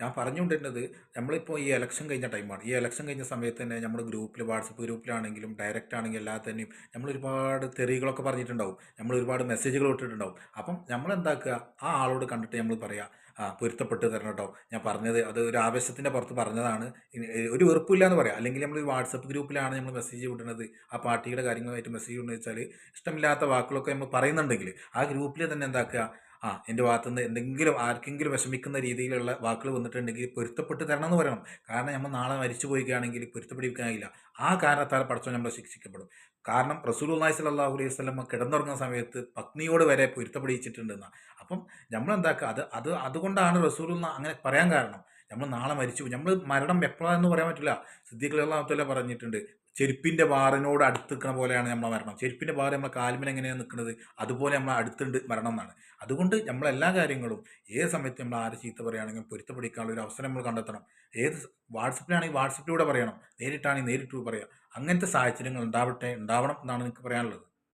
ഞാൻ പറഞ്ഞുകൊണ്ടിരുന്നത് നമ്മളിപ്പോൾ ഈ ഇലക്ഷൻ കഴിഞ്ഞ ടൈമാണ്. ഈ ഇലക്ഷൻ കഴിഞ്ഞ സമയത്ത് തന്നെ നമ്മുടെ ഗ്രൂപ്പിൽ വാട്സപ്പ് ഗ്രൂപ്പിലാണെങ്കിലും ഡയറക്റ്റ് ആണെങ്കിലും എല്ലാത്തന്നെയും നമ്മൾ ഒരുപാട് തെറികളൊക്കെ പറഞ്ഞിട്ടുണ്ടാവും. നമ്മൾ ഒരുപാട് മെസ്സേജുകൾ ഇട്ടിട്ടുണ്ടാവും. അപ്പം നമ്മളെന്താക്കുക, ആ ആളോട് കണ്ടിട്ട് നമ്മൾ പറയാ, പൊരുത്തപ്പെട്ട് തരണം കേട്ടോ, ഞാൻ പറഞ്ഞത് അത് ഒരു ആവേശത്തിൻ്റെ പുറത്ത് പറഞ്ഞതാണ്, ഒരു വെറുപ്പില്ല എന്ന് പറയാം. അല്ലെങ്കിൽ നമ്മൾ വാട്സപ്പ് ഗ്രൂപ്പിലാണ് നമ്മൾ മെസ്സേജ് വിടുന്നത്, ആ പാർട്ടിയുടെ കാര്യങ്ങളായിട്ട് മെസ്സേജ് വിടുന്നത് വെച്ചാൽ ഇഷ്ടമില്ലാത്ത വാക്കുകളൊക്കെ നമ്മൾ പറയുന്നുണ്ടെങ്കിൽ ആ ഗ്രൂപ്പിൽ തന്നെ എന്താക്കുക, എൻ്റെ ഭാഗത്തുനിന്ന് എന്തെങ്കിലും ആർക്കെങ്കിലും വിഷമിക്കുന്ന രീതിയിലുള്ള വാക്കുകൾ വന്നിട്ടുണ്ടെങ്കിൽ പൊരുത്തപ്പെട്ട് തരണം എന്ന് പറയണം. കാരണം നമ്മൾ നാളെ മരിച്ചു പോവുകയാണെങ്കിൽ പൊരുത്തപ്പെടിക്കാൻ കഴിയില്ല. ആ കാരണത്താൽ പടച്ചോൻ നമ്മളെ ശിക്ഷിക്കപ്പെടും. കാരണം റസൂലുള്ളാഹി സ്വല്ലല്ലാഹു അലൈഹി വസല്ലം കിടന്നുറങ്ങുന്ന സമയത്ത് പത്നിയോട് വരെ പൊരുത്തപ്പെടിച്ചിട്ടുണ്ടെന്നാണ്. അപ്പം നമ്മളെന്താക്കുക, അതുകൊണ്ടാണ് റസൂലുള്ള അങ്ങനെ പറയാൻ കാരണം. നമ്മൾ നാളെ മരിച്ചു, നമ്മൾ മരണം എപ്പോഴാണെന്ന് പറയാൻ പറ്റില്ല. സിദ്ദീഖ് റളിയല്ലാഹു തആല പറഞ്ഞിട്ടുണ്ട്, ചെരുപ്പിൻ്റെ വാറിനോട് അടുത്ത് നിൽക്കുന്ന പോലെയാണ് നമ്മളെ മരണം. ചെരുപ്പിൻ്റെ വാറ് നമ്മളെ കാൽമേൽ എങ്ങനെയാണ് നിൽക്കുന്നത്, അതുപോലെ നമ്മളെ അടുത്തുണ്ട് മരണം എന്നാണ്. അതുകൊണ്ട് നമ്മളെല്ലാ കാര്യങ്ങളും ഏത് സമയത്ത് നമ്മൾ ആര് ചീത്ത പറയുകയാണെങ്കിലും പൊരുത്തപ്പെടിക്കാനുള്ള ഒരു അവസരം നമ്മൾ കണ്ടെത്തണം. ഏത് വാട്സപ്പിലാണെങ്കിൽ വാട്സപ്പിലൂടെ പറയണം, നേരിട്ടാണെങ്കിൽ നേരിട്ട് പറയാം. അങ്ങനത്തെ സാഹചര്യങ്ങൾ ഉണ്ടാവണം എന്നാണ് എനിക്ക് പറയാനുള്ളത്.